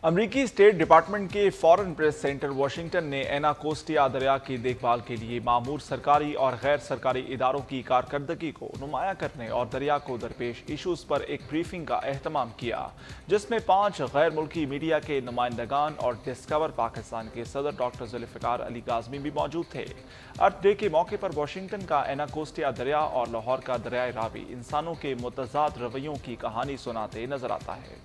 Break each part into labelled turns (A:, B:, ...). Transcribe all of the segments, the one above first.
A: अमरीकी state department के foreign press centre Washington ने एनाकोस्टिया दरिया की देखभाल के लिए मामूर सरकारी और गैर सरकारी इदारों की कारकर्दगी को नुमाया करने और दरिया को दरपेश इशूज़ पर एक ब्रीफिंग का एहतमाम किया, जिसमें 5 गैर मुल्की मीडिया के नुमाइंदगान और डिस्कवर पाकिस्तान के सदर डॉक्टर जुल्फ़िकार अली काज़मी भी मौजूद थे। अर्थ डे के मौके पर वाशिंगटन का एनाकोस्टिया दरिया और लाहौर का दरियाए रावी इंसानों के मुतज़ाद रवैयों की कहानी सुनाते नजर आता है।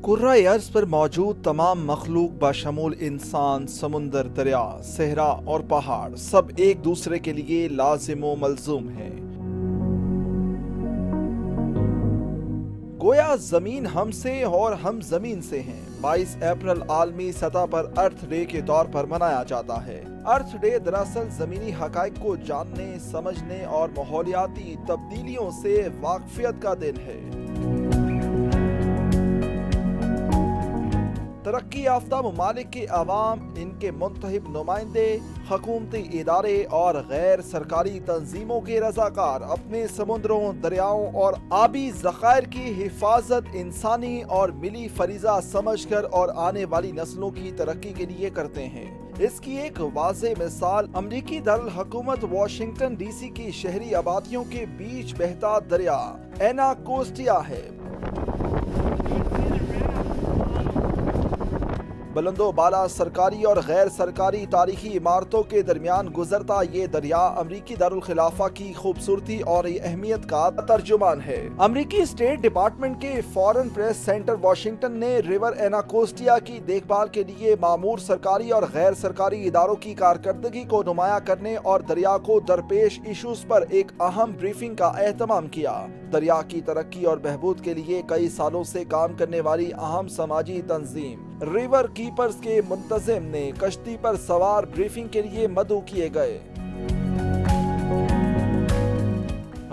B: कुर्राए अर्ज पर मौजूद तमाम मखलूक बशमूल इंसान, समुंदर, दरिया, सहरा और पहाड़ सब एक दूसरे के लिए लाजिम व मलजूम हैं। गोया जमीन हमसे और हम जमीन से हैं। 22 अप्रैल आलमी सतह पर अर्थ डे के तौर पर मनाया जाता है। अर्थ डे दरअसल जमीनी हकाइक को जानने, समझने और माहौलियाती तब्दीलियों से वाकफियत का दिन है। तरक्की याफ्ता ममालिक के अवाम, इनके मुंतखब नुमाइंदे, हुकूमती इदारे और गैर सरकारी तंजीमों के रजाकार अपने समुद्रों, दरियाओं और आबी ज़खायर की हिफाजत इंसानी और मिली फरीजा समझकर और आने वाली नस्लों की तरक्की के लिए करते हैं। इसकी एक वाज़ेह मिसाल अमरीकी दारुल हुकूमत वाशिंगटन डीसी की शहरी आबादियों के बीच बहता दरिया एनाकोस्टिया है। बुलंदो बाला सरकारी और गैर सरकारी तारीखी इमारतों के दरमियान गुजरता ये दरिया अमरीकी दारुल खिलाफा की खूबसूरती और अहमियत का तर्जुमान है। अमरीकी स्टेट डिपार्टमेंट के फॉरेन प्रेस सेंटर वाशिंगटन ने रिवर एनाकोस्टिया की देखभाल के लिए मामूर सरकारी और गैर सरकारी इदारों की कारकर्दगी को नुमाया करने और दरिया को दरपेश इशूज पर एक अहम ब्रीफिंग का एहतमाम किया। दरिया की तरक्की और बहबूद के लिए कई सालों से काम करने वाली अहम समाजी तंजीम रिवर कीपर्स के मुंतजिम ने कश्ती पर सवार ब्रीफिंग के लिए मदऊ किए गए।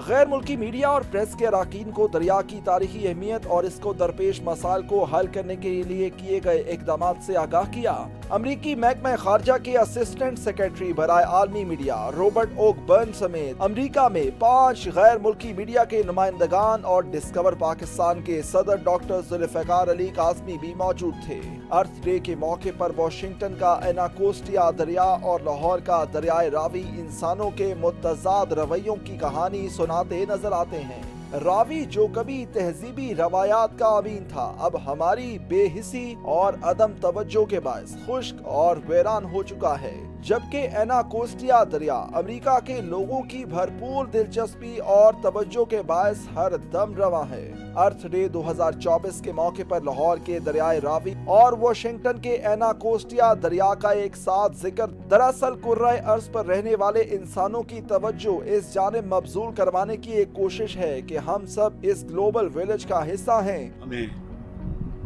B: गैर मुल्की मीडिया और प्रेस के अराकीन को दरिया की तारीखी अहमियत और इसको दरपेश मसाइल को हल करने के लिए किए गए इकदाम से आगाह किया। अमरीकी महकमा खारजा के असिस्टेंट सेक्रेटरी बराए आलमी मीडिया रॉबर्ट ओक बर्न समेत अमरीका में 5 गैर मुल्की मीडिया के नुमाइंदगान और डिस्कवर पाकिस्तान के सदर डॉक्टर जुल्फ़िकार अली काज़मी भी मौजूद थे। अर्थ डे के मौके पर वाशिंगटन का एनाकोस्टिया दरिया और लाहौर का दरियाए रावी इंसानों के मुतज़ाद रवैयों की कहानी सुनाते नजर आते हैं। रावी जो कभी तहजीबी रवायात का अमीन था, अब हमारी बेहिसी और अदम तवज्जो के बायस खुश्क और वीरान हो चुका है, जबकि एनाकोस्टिया दरिया अमेरिका के लोगों की भरपूर दिलचस्पी और तवज्जो के बायस हर दम रवा है। अर्थ डे 2024 के मौके पर लाहौर के दरियाए रावी और वाशिंगटन के एनाकोस्टिया दरिया का एक साथ जिक्र दरअसल कुर्राए अर्ज पर रहने वाले इंसानों की तवज्जो इस जानिब मबजूल करवाने की एक कोशिश है कि हम सब इस ग्लोबल विलेज का हिस्सा हैं।
C: हमें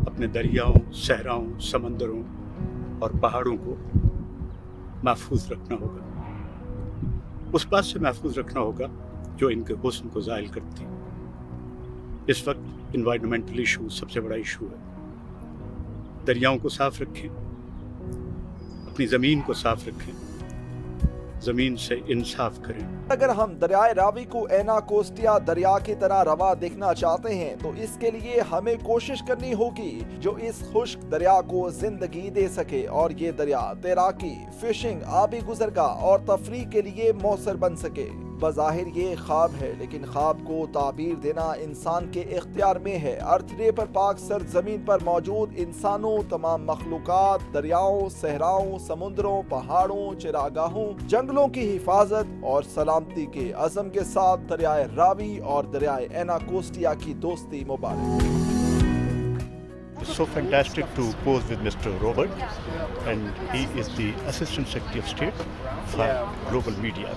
C: अपने दरियाओं, सहराओं, समंदरों और पहाड़ों को महफूज रखना होगा। उस बात से महफूज रखना होगा जो इनके हुस्न को ज़ायल करती। इस वक्त इन्वायरमेंटल इशू सबसे बड़ा इशू है। दरियाओं को साफ रखें, अपनी ज़मीन को साफ रखें, ज़मीन से इंसाफ करें।
B: अगर हम दरियाए रावी को एनाकोस्टिया दरिया की तरह रवा देखना चाहते हैं तो इसके लिए हमें कोशिश करनी होगी जो इस खुश्क दरिया को जिंदगी दे सके और ये दरिया तैराकी, फिशिंग, आबी गुज़रगाह और तफरीह के लिए मौसर बन सके। बज़ाहिर ये ख्वाब है, लेकिन ख्वाब को ताबीर देना इंसान के इख्तियार में है। अर्थ डे पर पाक सर जमीन पर मौजूद इंसानों, तमाम मखलूकात, दरियाओं, सहराओं, समुद्रों, पहाड़ों, चिरागाहों, जंगलों की हिफाजत और सलामती के अज़म के साथ दरियाए रावी और दरियाए एनाकोस्टिया की दोस्ती मुबारक।
D: It's so fantastic to pose with Mr. Robert, and he is the Assistant Secretary of State for Global Media.